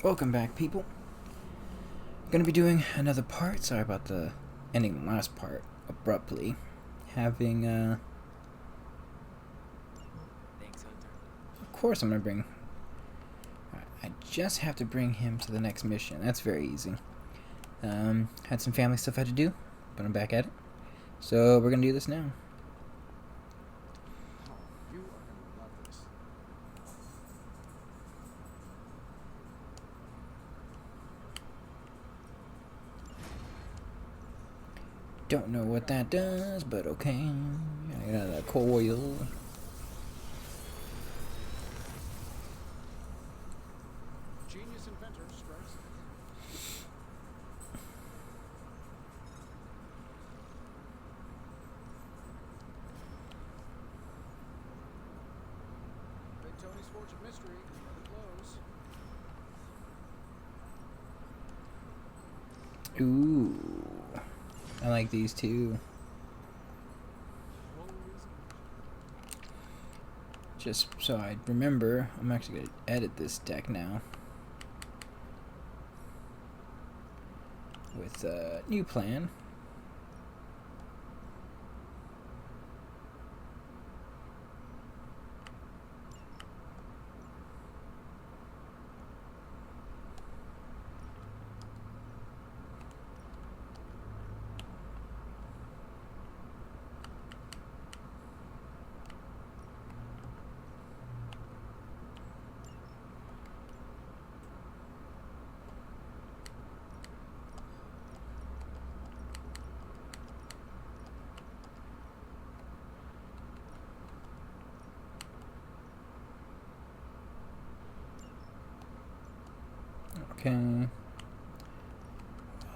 Welcome back, people. Gonna be doing another part. Sorry about the ending the last part abruptly. Having, Thanks, Hunter. of course I'm gonna bring... I just have to bring him to the next mission. That's very easy. Had some family stuff I had to do, but I'm back at it. So we're gonna do this now. Oh, you are gonna love this. Don't know what that does, but okay. I got a coil. Genius inventor strikes again. Big Tony's Fortune Mystery is never close. Ooh. I like these too. Always Just so I remember, I'm actually going to edit this deck now. With a new plan. Okay.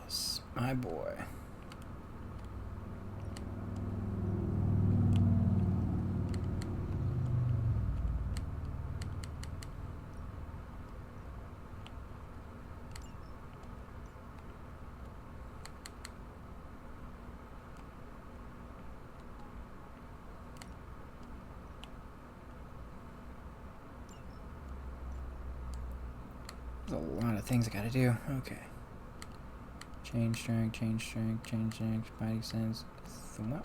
Yes, my boy. There's a lot of things I gotta do. Okay. Change strength, change body sense, thwap.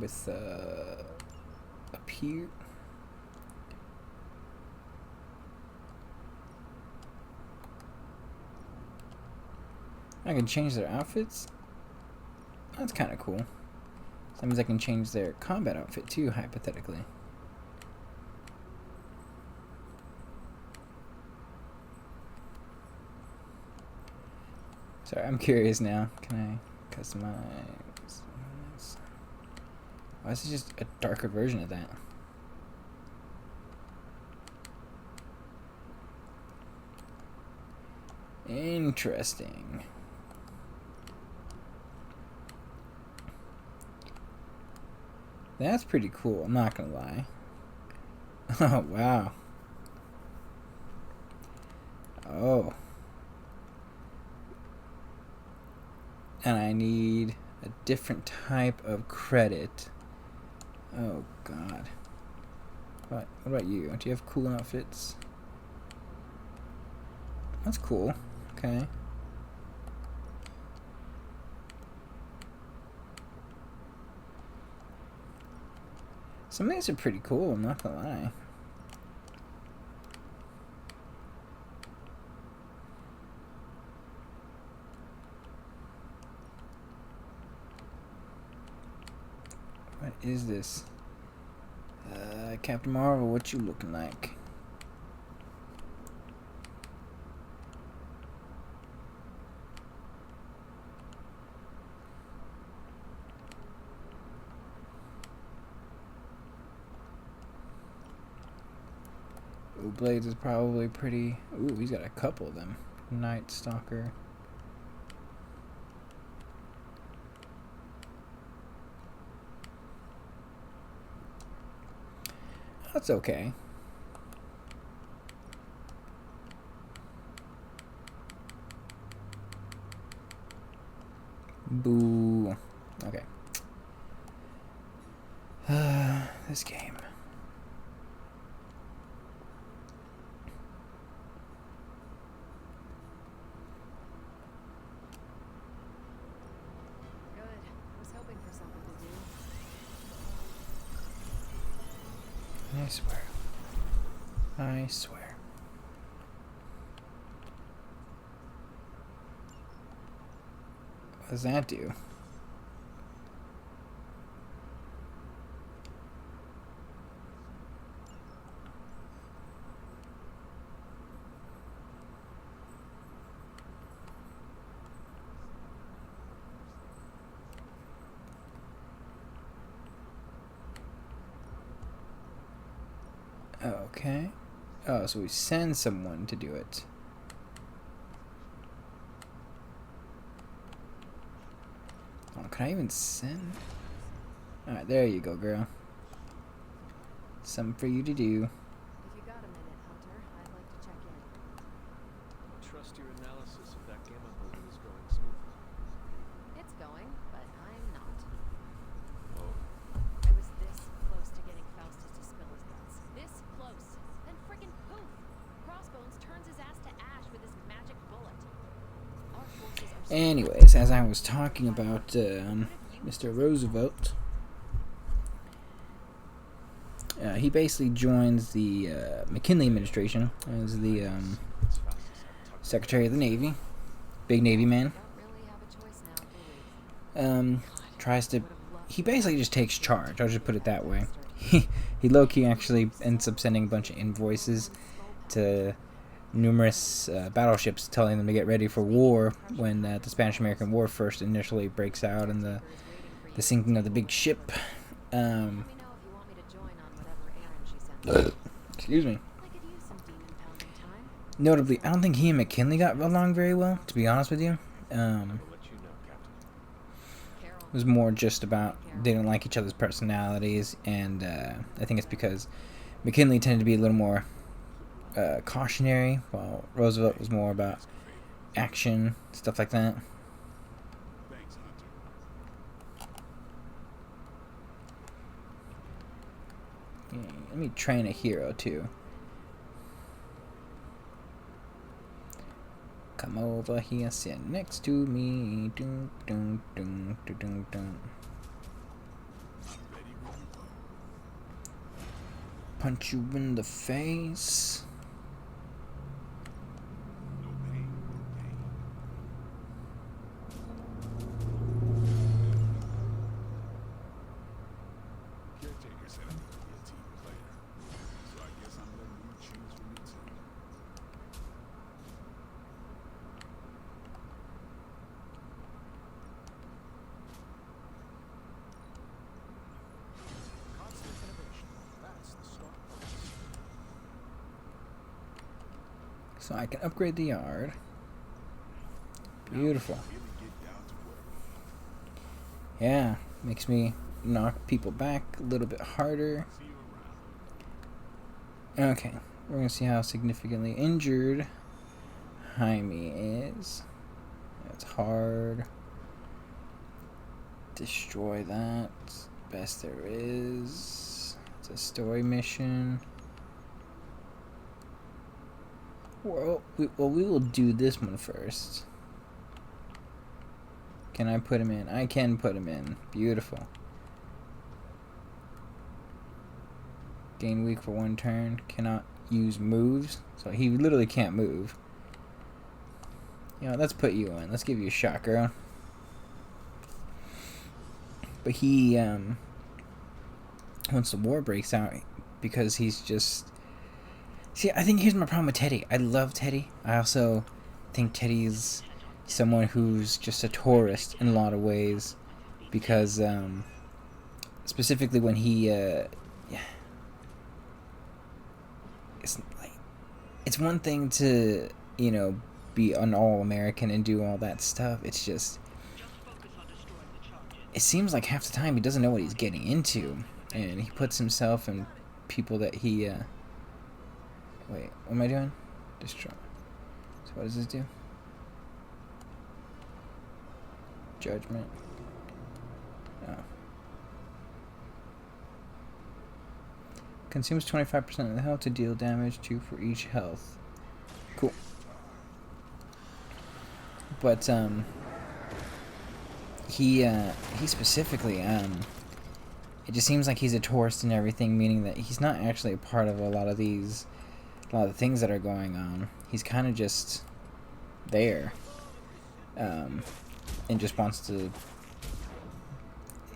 With up here. I can change their outfits. That's kind of cool. That means I can change their combat outfit too, hypothetically. Sorry, I'm curious now. Can I customize? Why is it just a darker version of that? Interesting. That's pretty cool, I'm not gonna lie. Oh, wow. Oh. And I need a different type of credit. Oh, God. What about you? Do you have cool outfits? That's cool. Okay. Some of these are pretty cool, I'm not gonna lie. What is this? Captain Marvel, what you looking like? Ooh, Blades is probably pretty... Ooh, he's got a couple of them. Night Stalker. That's okay. Boo. Okay. this game. Good. I was hoping for something to do. I swear. I swear. What does that do? Okay. Oh, so we send someone to do it. Oh, can I even send? Alright, there you go, girl. Something for you to do. If you got a minute, Hunter, I'd like to check in. Trust your analysis of that gamma building is going smoothly. It's going, but I'm not. Oh, I was this close to getting Faustus to spill his guts. This close. Then friggin' poof! Crossbones turns his ass to ash with his magic bullet. Our forces are Anyways, as I was talking about Mr. Roosevelt, he basically joins the McKinley administration as the it's fast as that tuck. Secretary of the Navy. Big Navy man. don't really have a choice now, do we? Tries to. Would've loved He to basically just takes charge. I'll just put it that way. He low-key actually ends up sending a bunch of invoices to numerous battleships telling them to get ready for war when the Spanish-American War first initially breaks out and the sinking of the big ship. Let me know if you want me to join on whatever errand she sends. Excuse me. I could use some demon pounding time. Notably, I don't think he and McKinley got along very well, to be honest with you. We'll let you know, Captain. Carol. It was more just about they didn't like each other's personalities, and I think it's because McKinley tended to be a little more cautionary, while Roosevelt was more about action, stuff like that. Thanks, Hunter. Yeah, let me train a hero too. Come over here, sit next to me. Dun, dun, dun, dun, dun, dun. Ready when you are. Punch you in the face. No pain, no gain. Caretaker said I need to be a team player, so I guess I'm letting you choose for me too. Constant innovation. That's the start of it. So I can upgrade the yard. Now Beautiful. Really get down to work. Yeah, makes me knock people back a little bit harder. See you around. Okay, we're gonna see how significantly injured Jaime is. That's hard. Destroy that. Best there is. It's a story mission. Well, we will do this one first. Can I put him in? I can put him in. Beautiful. Gain weak for 1 turn. Cannot use moves. So he literally can't move. You know, let's put you in. Let's give you a shot, girl. But he, once the war breaks out, because he's just... See, I think here's my problem with Teddy. I love Teddy. I also think Teddy's someone who's just a tourist in a lot of ways. Because, specifically when he, it's like, it's one thing to, you know, be an all-American and do all that stuff. It's just, it seems like half the time he doesn't know what he's getting into, and he puts himself in people that he, wait, what am I doing? Destroy. So what does this do? Judgment. Oh. Consumes 25% of the health to deal damage to for each health. Cool. But he specifically it just seems like he's a tourist and everything, meaning that he's not actually a part of a lot of the things that are going on. He's kind of just there, and just wants to,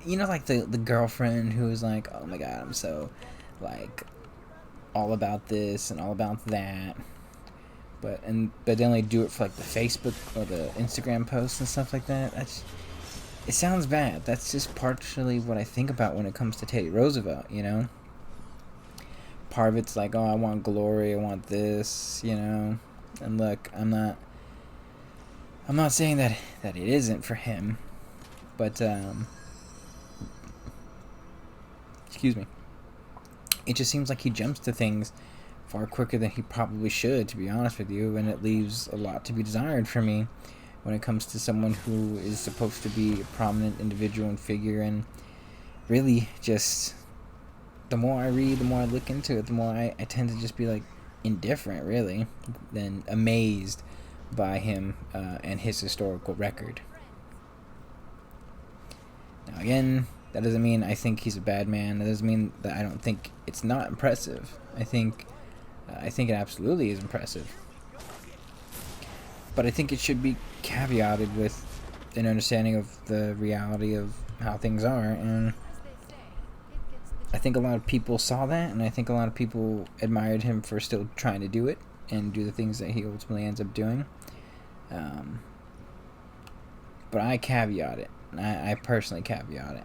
like the girlfriend who's like, oh my god, I'm so like all about this and all about that, but they only do it for like the Facebook or the Instagram posts and stuff like that. It sounds bad. That's just partially what I think about when it comes to Teddy Roosevelt, Part of it's like, oh, I want glory, I want this, And look, I'm not saying that it isn't for him, but excuse me. It just seems like he jumps to things far quicker than he probably should, to be honest with you, and it leaves a lot to be desired for me when it comes to someone who is supposed to be a prominent individual and figure. And really, just the more I read, the more I look into it, the more I tend to just be like indifferent, really, than amazed by him and his historical record. Now again, that doesn't mean I think he's a bad man. That doesn't mean that I don't think it's not impressive. I think it absolutely is impressive. But I think it should be caveated with an understanding of the reality of how things are. And I think a lot of people saw that, and I think a lot of people admired him for still trying to do it and do the things that he ultimately ends up doing. But I caveat it. I personally caveat it.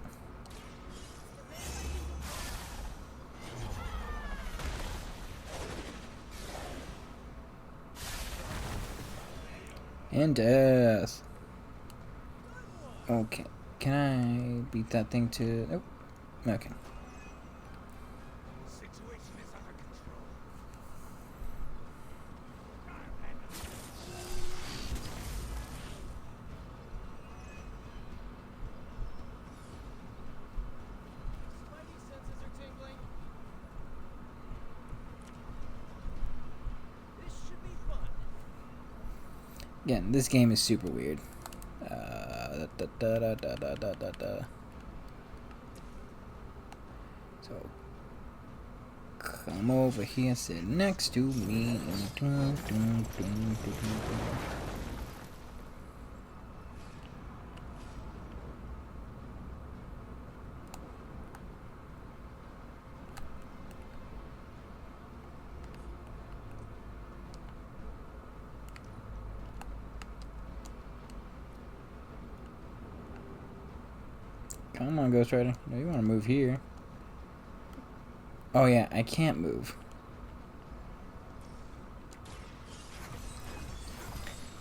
And death. Okay. Can I beat that thing to... Nope. Okay. Situation is under control. Spidey senses are tingling. This should be fun. Again, this game is super weird. So, come over here, sit next to me. Come on, Ghost Rider. No, you want to move here. Oh yeah, I can't move.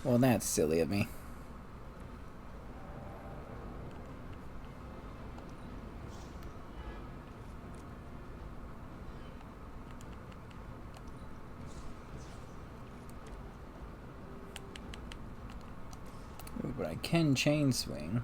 Well, that's silly of me. Ooh, but I can chain swing.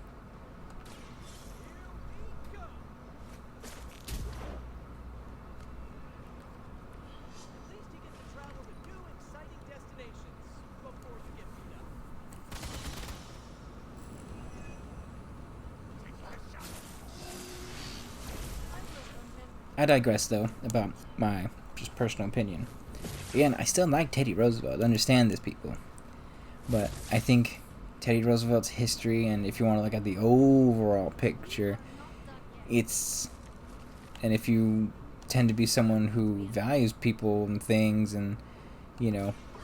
I digress, though, about my just personal opinion. Again, I still like Teddy Roosevelt. I understand this, people. But I think Teddy Roosevelt's history, and if you want to look at the overall picture, it's... And if you tend to be someone who values people and things and,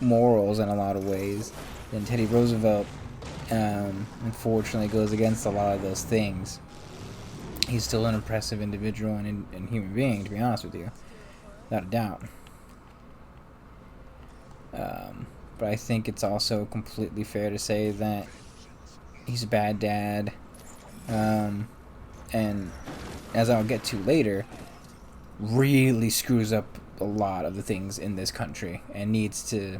morals in a lot of ways, then Teddy Roosevelt, unfortunately, goes against a lot of those things. He's still an impressive individual and human being, to be honest with you, without a doubt. But I think it's also completely fair to say that he's a bad dad, and as I'll get to later, really screws up a lot of the things in this country and needs to,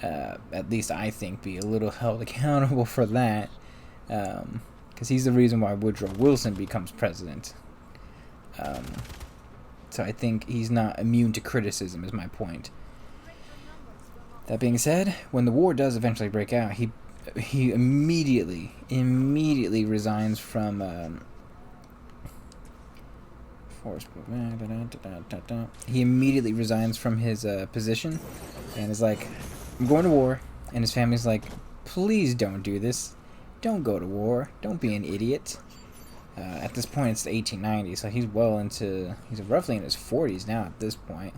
at least I think, be a little held accountable for that. Because he's the reason why Woodrow Wilson becomes president. So I think he's not immune to criticism, is my point. That being said, when the war does eventually break out, he immediately resigns from he immediately resigns from his position and is like, I'm going to war. And his family's like, please don't do this. Don't go to war. Don't be an idiot. At this point, it's the 1890s, so he's he's roughly in his 40s now at this point.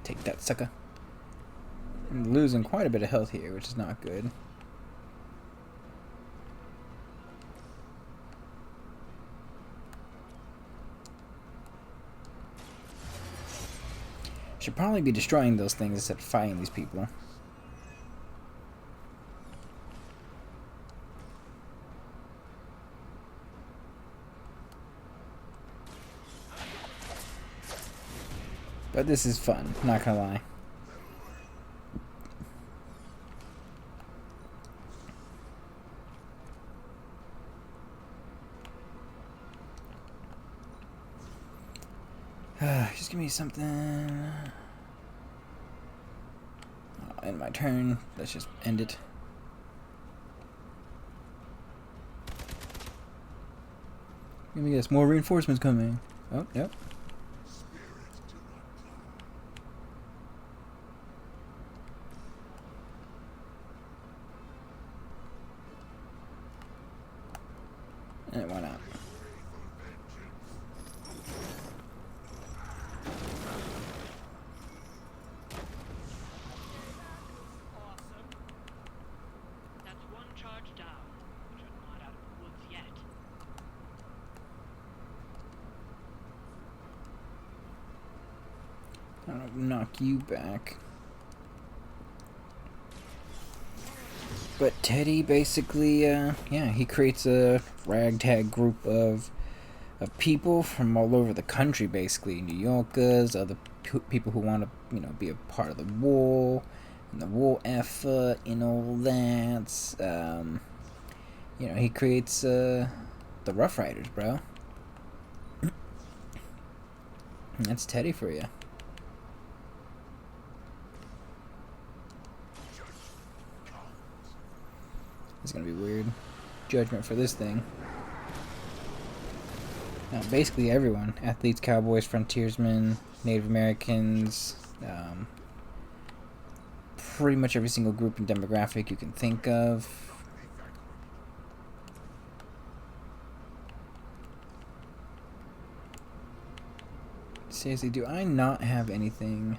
Take that, sucker. I'm losing quite a bit of health here, which is not good. Should probably be destroying those things instead of fighting these people. But this is fun, not gonna lie. Just give me something. I'll end my turn. Let's just end it. Let me guess, more reinforcements coming. Oh, yep. And why not? I'll knock you back. But Teddy basically, yeah, he creates a ragtag group of people from all over the country, basically. New Yorkers, other people who want to, be a part of the war, and the war effort, and all that. He creates the Rough Riders, bro. And that's Teddy for you. It's gonna be weird. Judgment for this thing. Now, basically everyone. Athletes, cowboys, frontiersmen, Native Americans, pretty much every single group and demographic you can think of. Seriously, do I not have anything?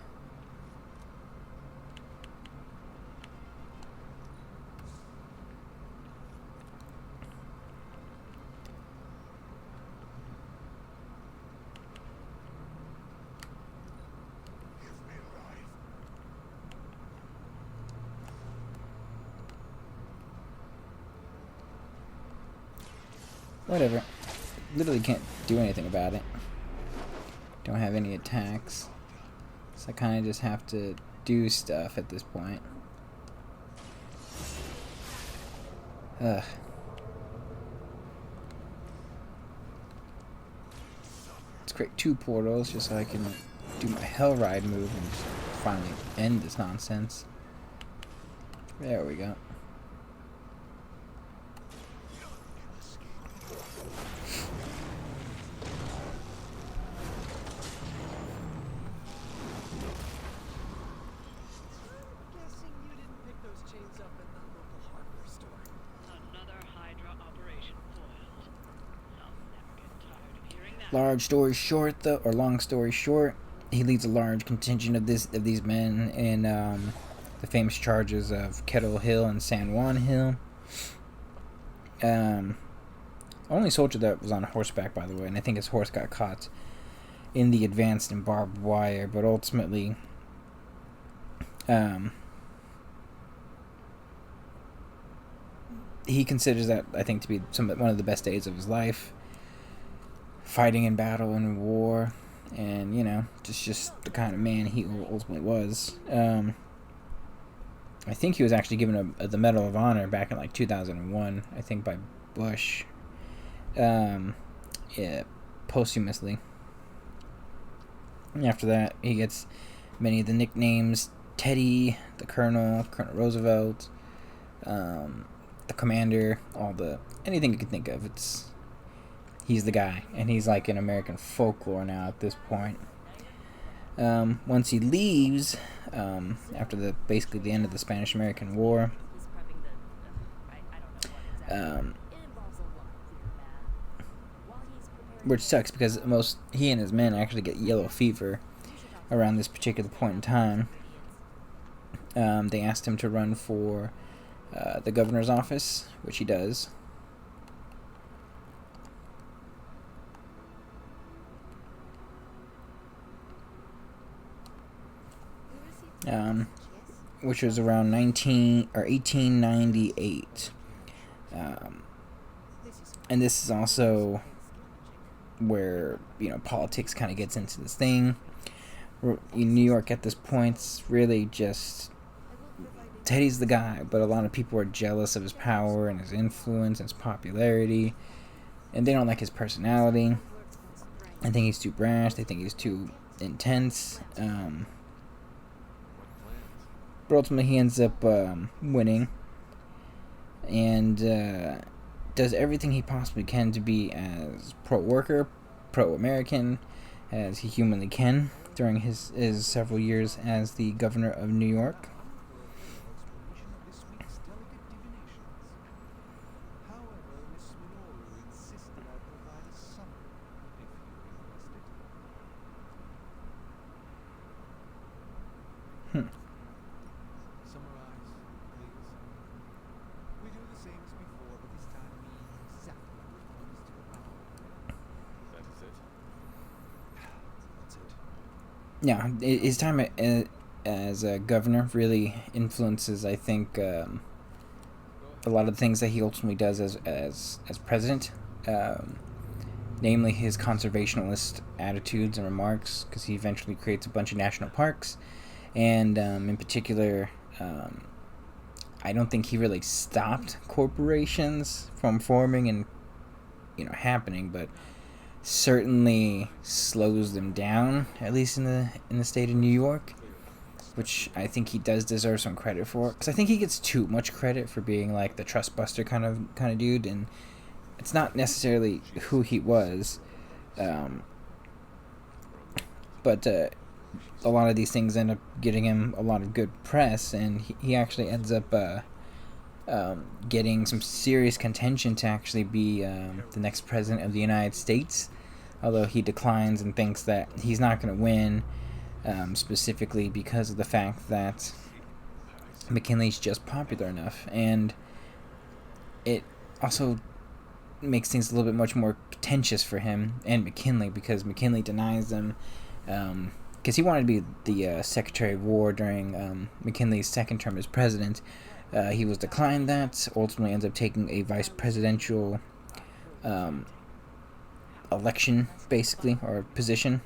Whatever. Literally can't do anything about it. Don't have any attacks. So I kind of just have to do stuff at this point. Ugh. Let's create 2 portals just so I can do my Hell Ride move and just finally end this nonsense. There we go. Large story short, though, or long story short, he leads a large contingent of these men in the famous charges of Kettle Hill and San Juan Hill. Only soldier that was on horseback, by the way, and I think his horse got caught in the advanced and barbed wire, but ultimately, he considers that, I think, to be one of the best days of his life. Fighting in battle and in war, and just the kind of man he ultimately was. I think he was actually given the Medal of Honor back in like 2001, I think by Bush, yeah, posthumously. And after that, he gets many of the nicknames: Teddy, the Colonel, Colonel Roosevelt, the Commander, anything you can think of. He's the guy, and he's like in American folklore now at this point. Once he leaves, after basically the end of the Spanish-American War, He's prepping the. I don't know what exactly. um, It involves a lot of weird math. While he's preparing. which sucks because he and his men actually get yellow fever around this particular point in time. They asked him to run for the governor's office, which he does. Which was around 1898. And this is also where, politics kind of gets into this thing. In New York at this point, it's really just Teddy's the guy, but a lot of people are jealous of his power and his influence and his popularity, and they don't like his personality. I think he's too brash. They think he's too intense. But ultimately, he ends up winning, and does everything he possibly can to be as pro-worker, pro-American as he humanly can during his several years as the governor of New York. Yeah, his time as a governor really influences, I think, a lot of the things that he ultimately does as president. Namely, his conservationist attitudes and remarks, because he eventually creates a bunch of national parks, and in particular, I don't think he really stopped corporations from forming and happening, but certainly slows them down, at least in the state of New York, which I think he does deserve some credit for, because I think he gets too much credit for being like the trust buster kind of dude, and it's not necessarily who he was, but a lot of these things end up getting him a lot of good press, and he actually ends up getting some serious contention to actually be the next president of the United States, although he declines and thinks that he's not going to win, specifically because of the fact that McKinley's just popular enough, and it also makes things a little bit much more contentious for him and McKinley, because McKinley denies them, because he wanted to be the Secretary of War during McKinley's second term as president. He was declined that, ultimately ends up taking a vice presidential election, basically, or position.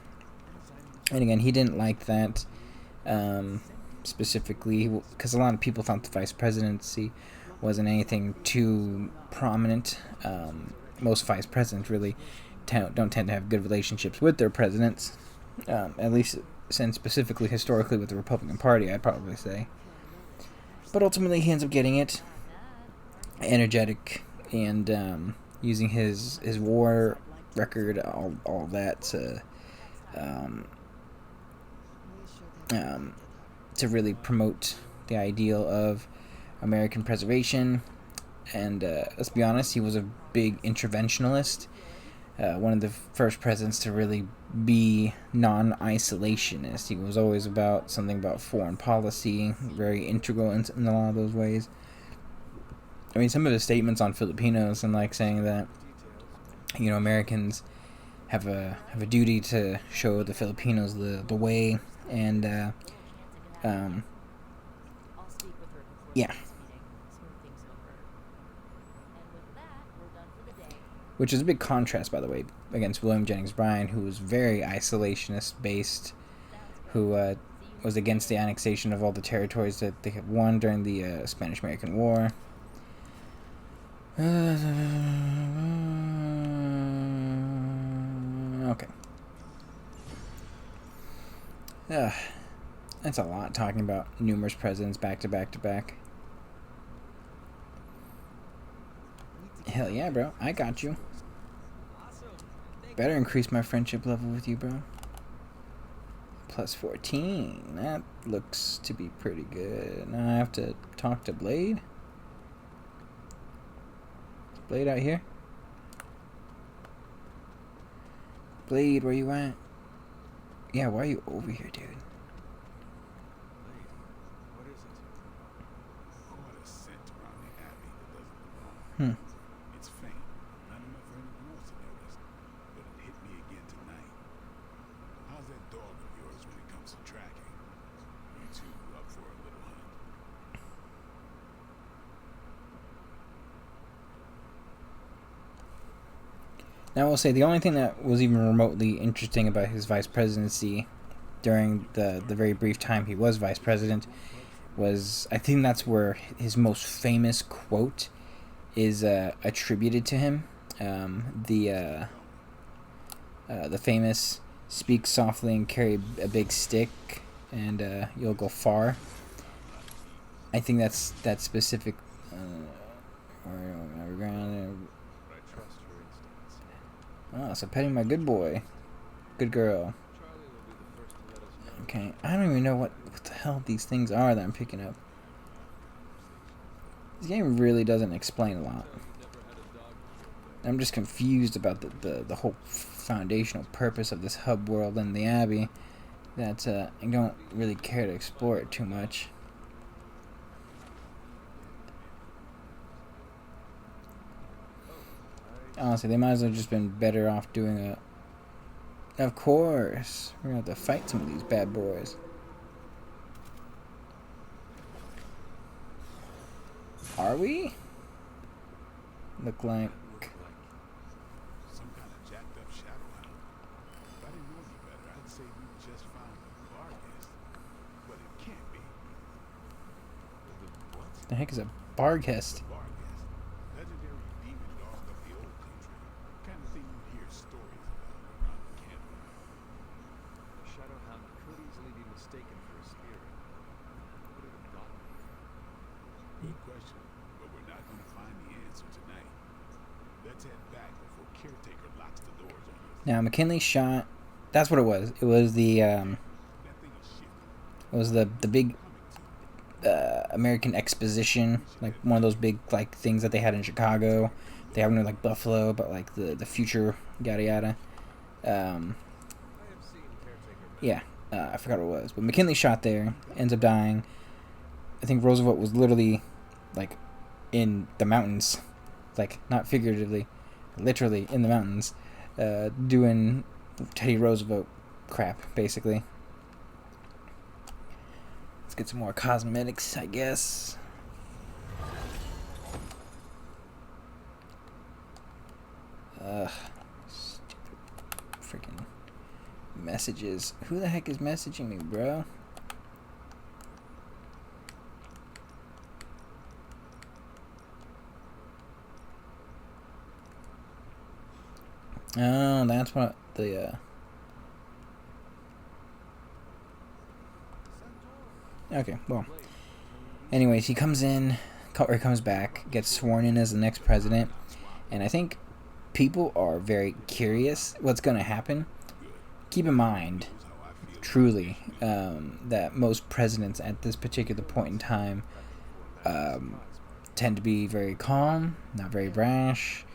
And again, he didn't like that, specifically, because a lot of people thought the vice presidency wasn't anything too prominent. Most vice presidents really don't tend to have good relationships with their presidents, at least since specifically historically with the Republican Party, I'd probably say. But ultimately, he ends up getting it. Energetic, and using his war record, all that to really promote the ideal of American preservation. And let's be honest, he was a big interventionalist. One of the first presidents to really be non-isolationist. He was always about something about foreign policy, very integral in a lot of those ways. I mean, some of his statements on Filipinos and like saying that, Americans have a duty to show the Filipinos the way, and I'll speak with her before yeah. the next meeting, smooth things over. And with that, we're done for the day. Which is a big contrast, by the way, against William Jennings Bryan, who was very isolationist based, who was against the annexation of all the territories that they had won during the Spanish-American War. Okay. That's a lot, talking about numerous presidents back to back to back. Hell yeah, bro. I got you. Better increase my friendship level with you, bro. Plus 14. That looks to be pretty good. Now I have to talk to Blade. Is Blade out here? Blade, where you at? Yeah, why are you over here, dude? What is it? Caught a scent around the abbey that doesn't belong. Hmm. It's faint, not enough for anyone else to notice, but it hit me again tonight. How's that dog of yours when it comes to tracking? You two up for a little hunt? Now I will say the only thing that was even remotely interesting about his vice presidency during the very brief time he was vice president was, I think that's where his most famous quote is attributed to him. The famous "Speak softly and carry a big stick, and you'll go far." I think that's that specific. But I trust your instincts. Oh, so petting my good boy, good girl. Charlie will be the first to let us know. Okay, I don't even know what the hell these things are that I'm picking up. This game really doesn't explain a lot. So you never had a dog before. I'm just confused about the whole foundational purpose of this hub world and the Abbey that I don't really care to explore it too much. Honestly, they might as well just been better off doing a... Of course! We're gonna have to fight some of these bad boys. Are we? Look like... Some kind of jacked up shadowhound. If I didn't know you better, I'd say you just found a Barghest. But it can't be. The what? The heck is a Barghest? Barghest. Legendary demon dog of the old country. Kind of thing you hear stories about around the campfire. A shadowhound could easily be mistaken for a spirit. Would it have gotten me? Good question. But we're not going to find the answer tonight. Let's head back before Caretaker locks the doors on us. Now, McKinley shot... That's what it was. It was the, That thing is shifting. It was the big American Exposition, like one of those big like things that they had in Chicago. They have one in like Buffalo, but like the future yada yada. I have seen Caretaker. Yeah, I forgot what it was, but McKinley shot there, ends up dying. I think Roosevelt was literally like in the mountains, like not figuratively, literally in the mountains, doing Teddy Roosevelt crap basically. Let's get some more cosmetics, I guess. Stupid freaking messages. Who the heck is messaging me, bro? Oh, that's what the Okay, well. Anyways, he comes in, or comes back, gets sworn in as the next president, and I think people are very curious what's going to happen. Keep in mind, truly, that most presidents at this particular point in time tend to be very calm, not very brash,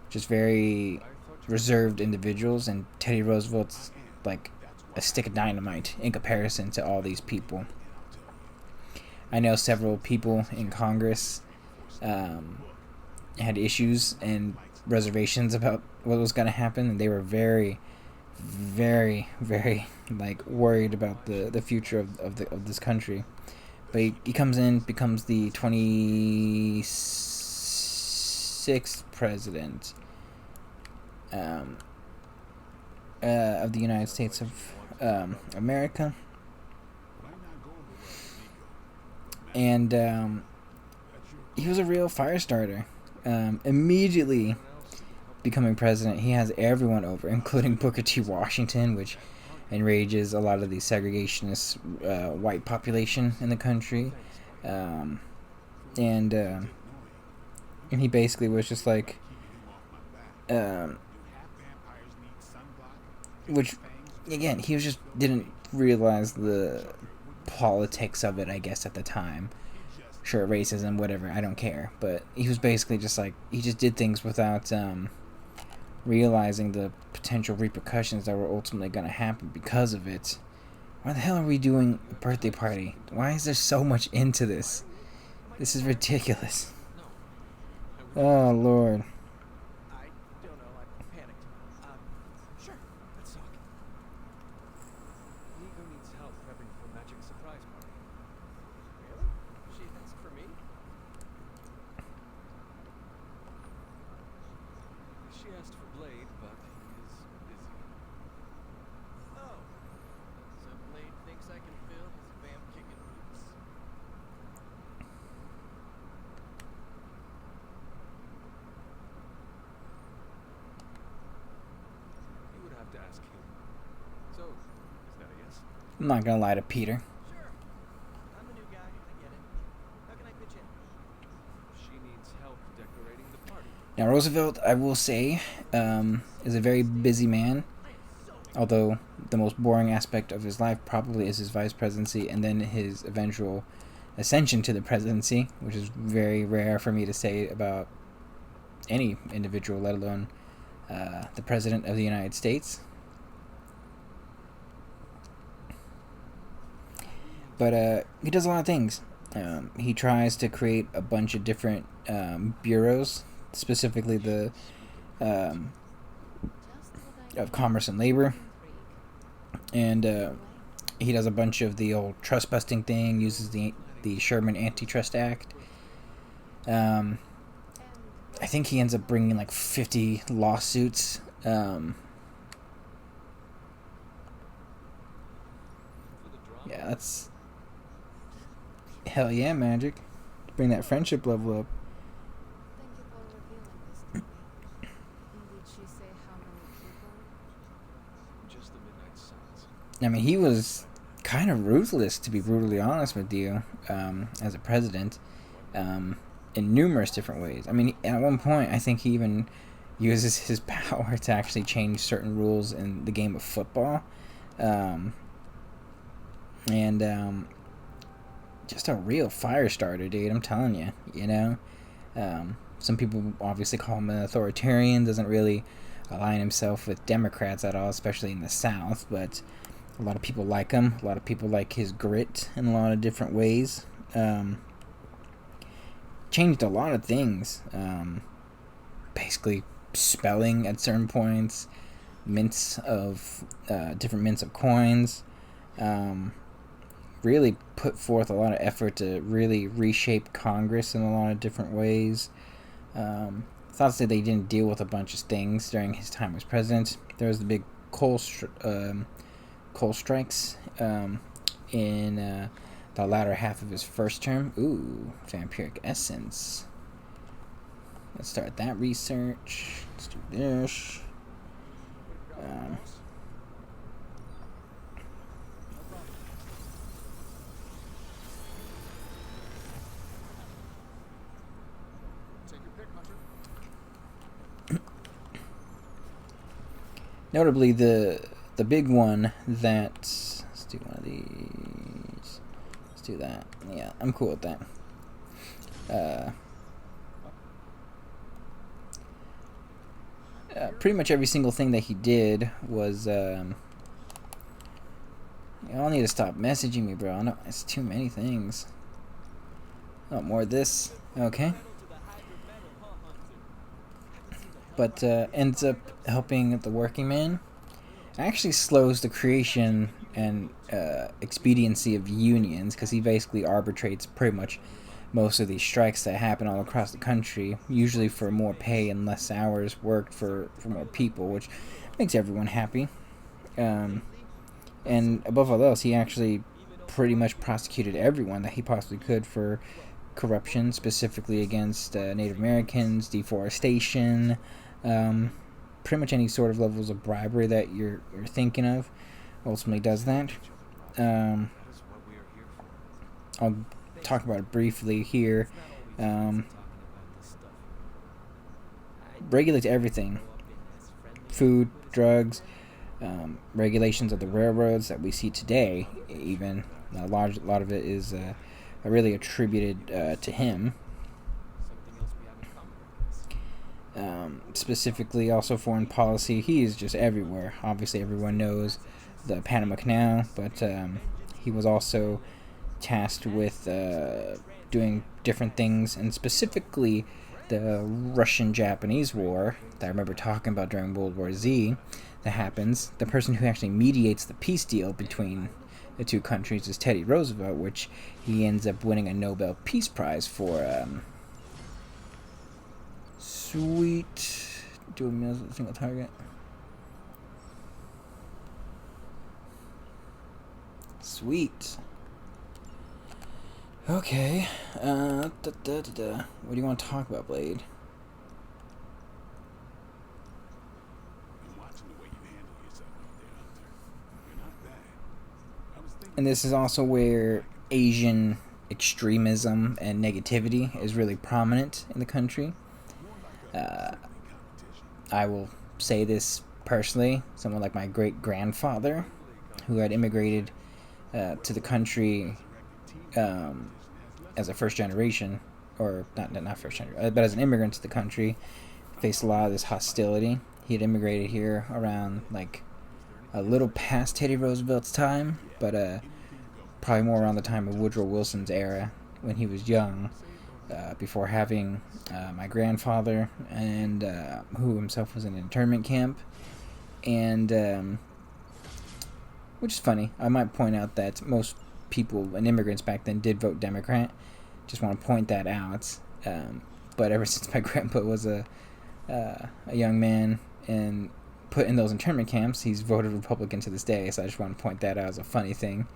just very reserved individuals, and Teddy Roosevelt's like a stick of dynamite in comparison to all these people. I know several people in Congress had issues and reservations about what was going to happen, and they were very, very, very like worried about the future of this country. But he comes in, becomes the 26th president of the United States of America. And he was a real fire starter. Immediately becoming president, he has everyone over, including Booker T. Washington, which enrages a lot of the segregationist white population in the country. And he basically was just like, which, again, he was just didn't realize the politics of it, I guess, at the time. Sure, racism, whatever, I don't care. But he was basically just like, he just did things without realizing the potential repercussions that were ultimately going to happen because of it. Why the hell are we doing a birthday party? Why is there so much into this? This is ridiculous. Oh, Lord. I don't know. I panicked. Sure. Let's talk. Nico needs help prepping for Magic surprise party. Really? She asked for me? She asked for Blade, but he is busy. Oh. So Blade thinks I can fill his vamp-kicking boots? You would have to ask him. So, is that a yes? I'm not going to lie to Peter. Sure. I'm the new guy. I get it. How can I pitch in? She needs help decorating the party. Now, Roosevelt, I will say, is a very busy man. Although the most boring aspect of his life probably is his vice presidency and then his eventual ascension to the presidency, which is very rare for me to say about any individual, let alone the President of the United States. But he does a lot of things. He tries to create a bunch of different bureaus, specifically the of Commerce and Labor, and he does a bunch of the old trust busting thing, uses the Sherman Antitrust Act. I think he ends up bringing like 50 lawsuits. Yeah, that's hell yeah, Magic. Bring that friendship level up. Thank you for revealing this to me. And did she say how many people? Just the Midnight Suns. I mean, he was kind of ruthless, to be brutally honest with you, as a president, in numerous different ways. I mean, at one point, I think he even uses his power to actually change certain rules in the game of football. Just a real fire starter, dude. I'm telling you, you know. Some people obviously call him an authoritarian. Doesn't really align himself with Democrats at all, especially in the South. But a lot of people like him. A lot of people like his grit in a lot of different ways. Changed a lot of things. Basically, spelling at certain points, mints of different mints of coins. Really put forth a lot of effort to really reshape Congress in a lot of different ways. It's not to say they didn't deal with a bunch of things during his time as president. There was the big coal strikes in the latter half of his first term. Ooh, vampiric essence. Let's start that research. Let's do this. Take your pick, Hunter. Notably, the big one that, let's do one of these. Let's do that. Yeah, I'm cool with that. Pretty much every single thing that he did was, y'all need to stop messaging me, bro. No, it's too many things. Oh, more of this. Okay. But ends up helping the working man. Actually slows the creation and expediency of unions, because he basically arbitrates pretty much most of these strikes that happen all across the country, usually for more pay and less hours worked for more people, which makes everyone happy. And above all else, he actually pretty much prosecuted everyone that he possibly could for corruption, specifically against Native Americans, deforestation, pretty much any sort of levels of bribery that you're thinking of. Ultimately does that. I'll talk about it briefly here. Regulates everything: food, drugs, regulations of the railroads that we see today. Even a lot of it is really attributed to him. Specifically, also foreign policy. He is just everywhere. Obviously, everyone knows the Panama Canal, but he was also tasked with doing different things, and specifically the Russian-Japanese War that I remember talking about during World War Z that happens. The person who actually mediates the peace deal between the two countries is Teddy Roosevelt, which he ends up winning a Nobel Peace Prize for. Sweet. Do a meals with a single target. Sweet. Okay. What do you want to talk about, Blade? I'm watching the way you handle yourself out there, Hunter. You're not bad. I was thinking And this is also where Asian extremism and negativity is really prominent in the country. I will say this personally. Someone like my great-grandfather, who had immigrated to the country as a first generation, or not first generation, but as an immigrant to the country, faced a lot of this hostility. He had immigrated here around like a little past Teddy Roosevelt's time, but probably more around the time of Woodrow Wilson's era when he was young, before having my grandfather, and who himself was in an internment camp, and which is funny. I might point out that most people and immigrants back then did vote Democrat. Just want to point that out. But ever since my grandpa was a young man and put in those internment camps, he's voted Republican to this day. So I just want to point that out as a funny thing.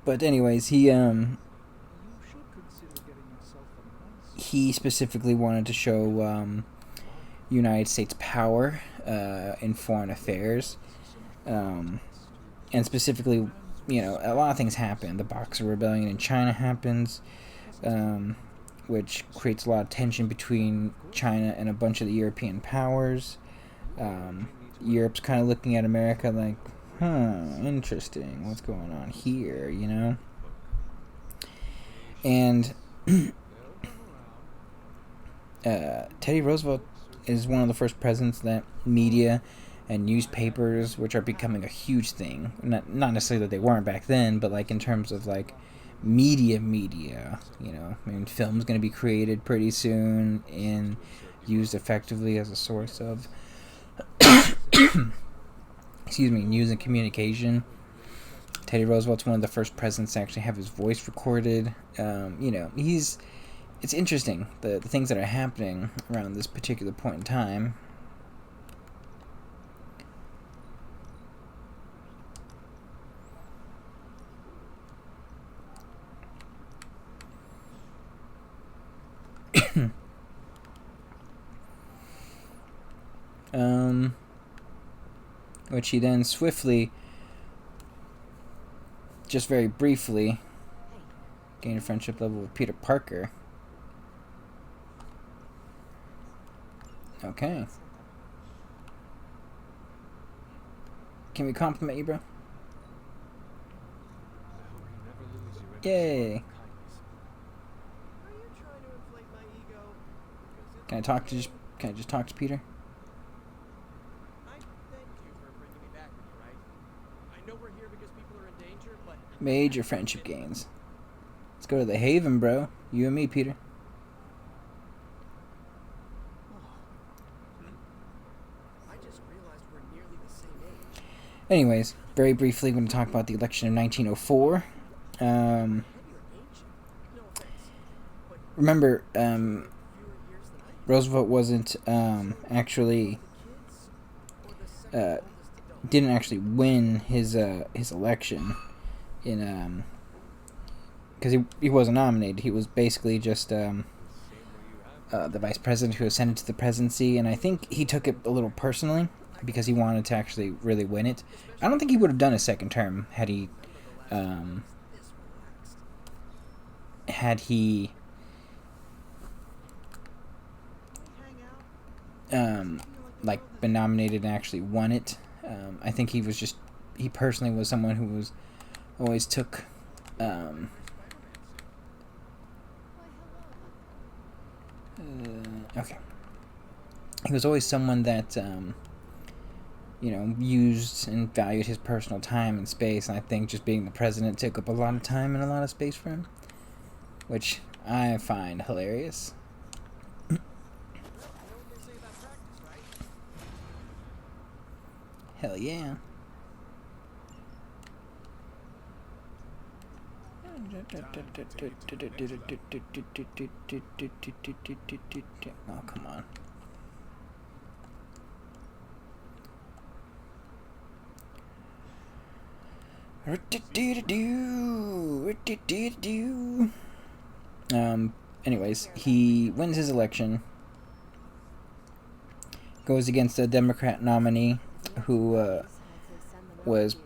But anyways, he specifically wanted to show United States power in foreign affairs, and specifically, a lot of things happen. The Boxer Rebellion in China happens, which creates a lot of tension between China and a bunch of the European powers. Europe's kind of looking at America like, interesting, what's going on here, And Teddy Roosevelt is one of the first presidents that media and newspapers, which are becoming a huge thing, not necessarily that they weren't back then, but like in terms of like media, film's going to be created pretty soon and used effectively as a source of news and communication. Teddy Roosevelt's one of the first presidents to actually have his voice recorded. It's interesting, the things that are happening around this particular point in time. Which he then swiftly, just very briefly, gained a friendship level with Peter Parker. Okay. Can we compliment you, bro? Yay. Can I just talk to Peter? Major friendship gains. Let's go to the Haven, bro. You and me, Peter. Anyways, very briefly, I'm going to talk about the election of 1904. Remember, Roosevelt wasn't actually didn't actually win his election in because he wasn't nominated. He was basically just the vice president who ascended to the presidency, and I think he took it a little personally because he wanted to actually really win it. I don't think he would have done a second term had he like been nominated and actually won it. I think he personally was someone who was always took okay. He was always someone that used and valued his personal time and space, and I think just being the president took up a lot of time and a lot of space for him, which I find hilarious. Hell yeah. Oh, come on. Anyways, he wins his election, goes against a Democrat nominee who was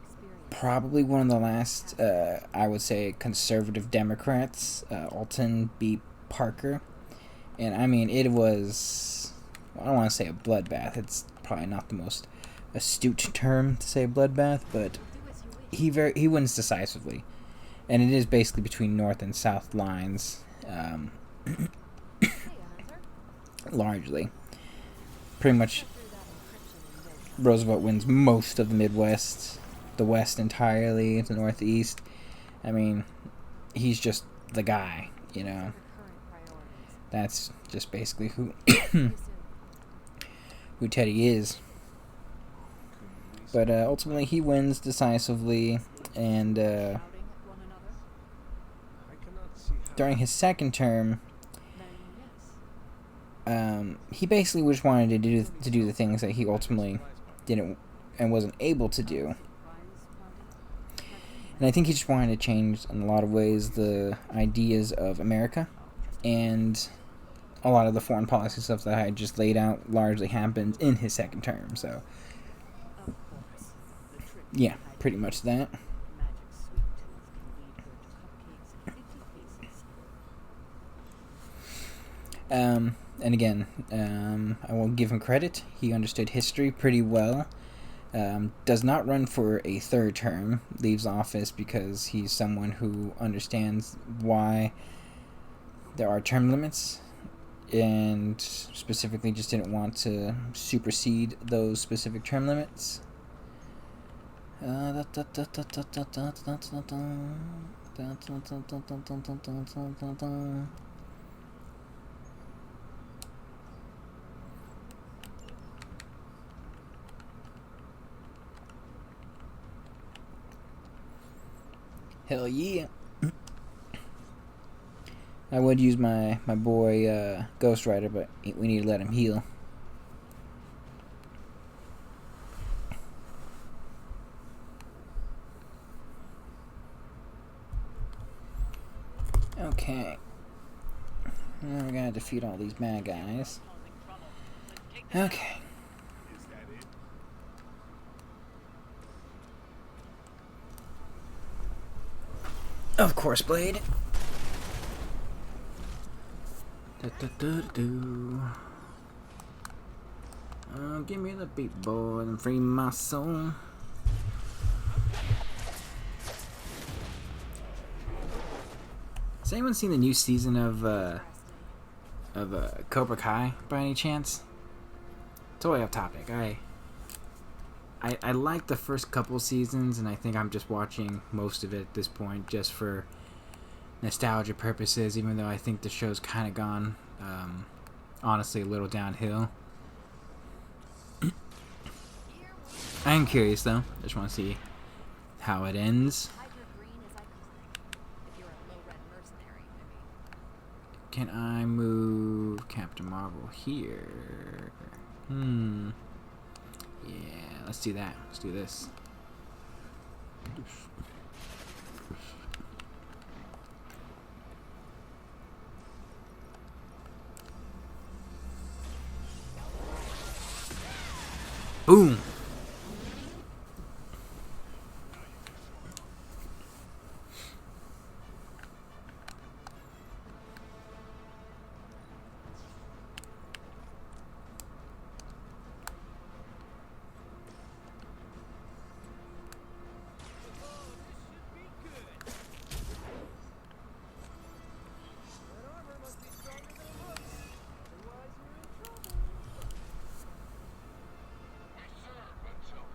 probably one of the last, I would say, conservative Democrats, Alton B. Parker. And I mean, it was, I don't want to say a bloodbath. It's probably not the most astute term to say bloodbath, but he wins decisively. And it is basically between north and south lines, largely. Pretty much, Roosevelt wins most of the Midwest, the West entirely, the Northeast. I mean, he's just the guy, That's just basically who who Teddy is. But ultimately, he wins decisively, and during his second term, he basically just wanted to do the things that he ultimately didn't and wasn't able to do. And I think he just wanted to change, in a lot of ways, the ideas of America, and a lot of the foreign policy stuff that I just laid out largely happened in his second term. So, yeah, pretty much that. And again, I will give him credit. He understood history pretty well. Does not run for a third term. Leaves office because he's someone who understands why there are term limits, and specifically just didn't want to supersede those specific term limits. Hell yeah. I would use my boy Ghost Rider, but we need to let him heal. Okay. Now we're gonna defeat all these bad guys. Okay. Of course, Blade. Give me the beat, boy, and free my soul. Has anyone seen the new season of Cobra Kai by any chance? Totally off topic. I like the first couple seasons, and I think I'm just watching most of it at this point just for nostalgia purposes, even though I think the show's kind of gone, honestly, a little downhill. I am curious, though. I just want to see how it ends. Can I move Captain Marvel here? Yeah, let's do that. Let's do this. Boom. That armor must be stronger than it looks. Otherwise, you're in trouble.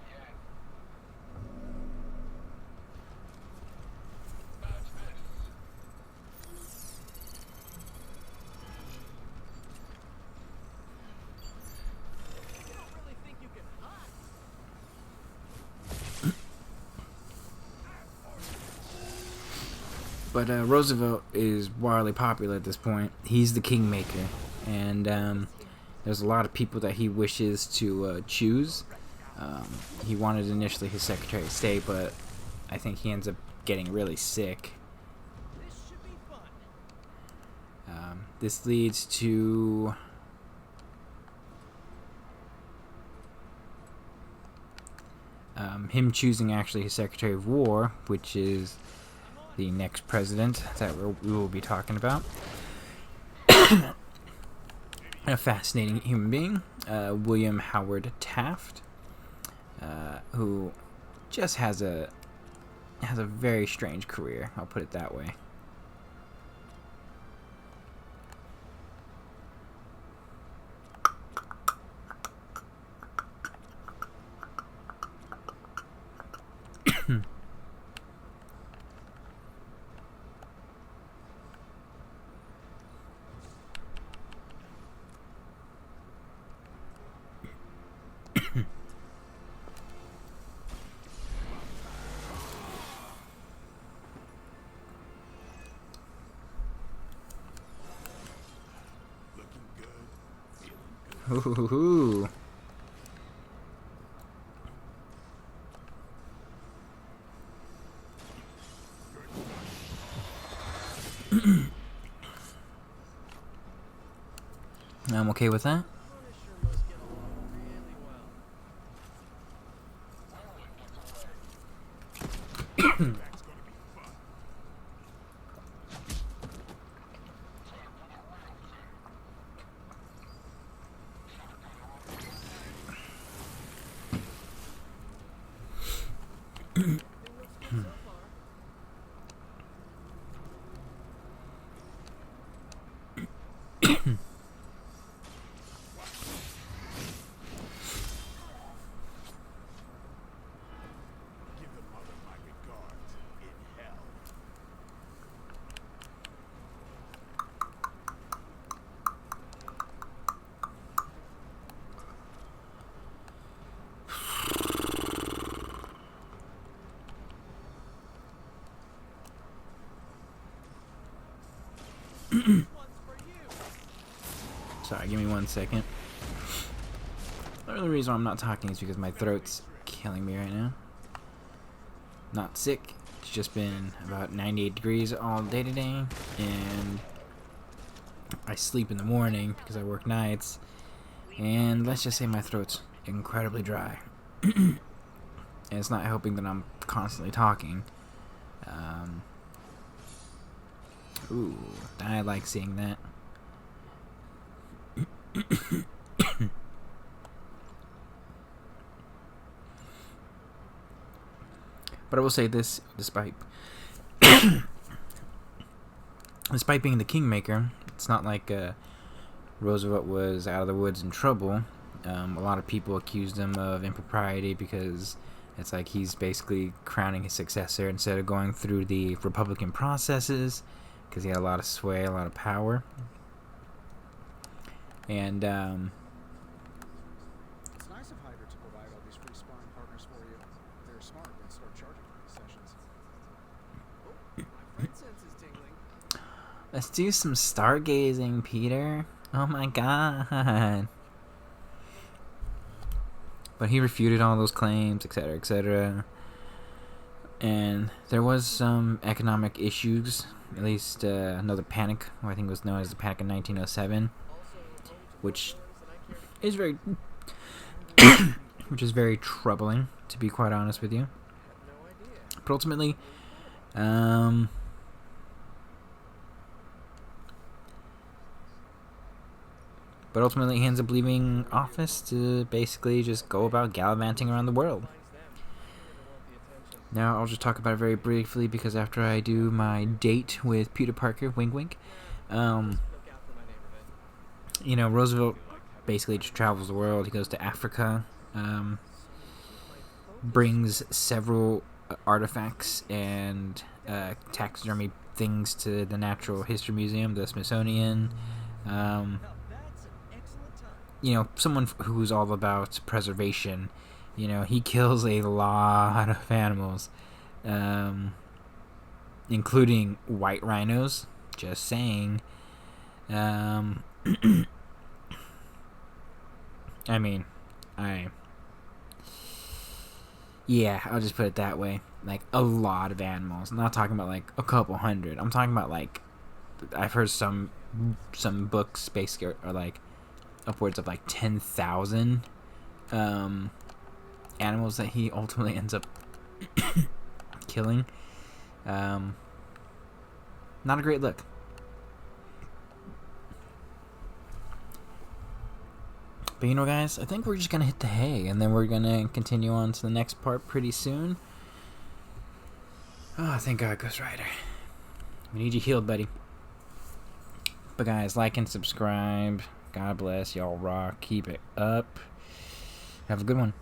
You don't really think you can hunt? But Roosevelt is wildly popular at this point. He's the kingmaker, and there's a lot of people that he wishes to choose. He wanted initially his Secretary of State, but I think he ends up getting really sick. This should be fun. This leads to him choosing actually his Secretary of War, which is the next president that we will be talking about. A fascinating human being, William Howard Taft, who just has a very strange career. I'll put it that way. Looking good, feeling good. Ooh. I'm okay with that. Punisher must get along really well. That's gonna be fun. Everything looks good so far. Give the mother my regards in hell. This one's for you. Sorry, give me 1 second. The only reason why I'm not talking is because my throat's killing me right now. Not sick. It's just been about 98 degrees all day today, and I sleep in the morning because I work nights. And let's just say my throat's incredibly dry. And it's not helping that I'm constantly talking. Ooh, I like seeing that. But I will say this, despite being the kingmaker, it's not like Roosevelt was out of the woods in trouble. A lot of people accused him of impropriety because it's like he's basically crowning his successor instead of going through the Republican processes, because he had a lot of sway, a lot of power. And It's nice of Hydra to provide all these free sparring partners for you. They're smart and start charging for these sessions. Oh, my friend sense is tingling. let's do some stargazing, Peter. Oh my god. But he refuted all those claims, etc., etc. And there was some economic issues, at least another panic, or I think it was known as the Panic in 1907, which is very, which is very troubling, to be quite honest with you. But ultimately, he ends up leaving office to basically just go about gallivanting around the world. Now, I'll just talk about it very briefly, because after I do my date with Peter Parker, wink wink, Roosevelt basically just travels the world. He goes to Africa, brings several artifacts and taxidermy things to the Natural History Museum, the Smithsonian. Someone who's all about preservation. He kills a lot of animals, including white rhinos. Just saying. I'll just put it that way. Like, a lot of animals. I'm not talking about, like, a couple hundred. I'm talking about, like, I've heard some books basically are like, upwards of, like, 10,000, animals that he ultimately ends up killing. Not a great look. But guys, I think we're just gonna hit the hay, and then we're gonna continue on to the next part pretty soon. Oh, thank God, Ghost Rider. We need you healed, buddy. But guys, like and subscribe. God bless. Y'all rock. Keep it up. Have a good one.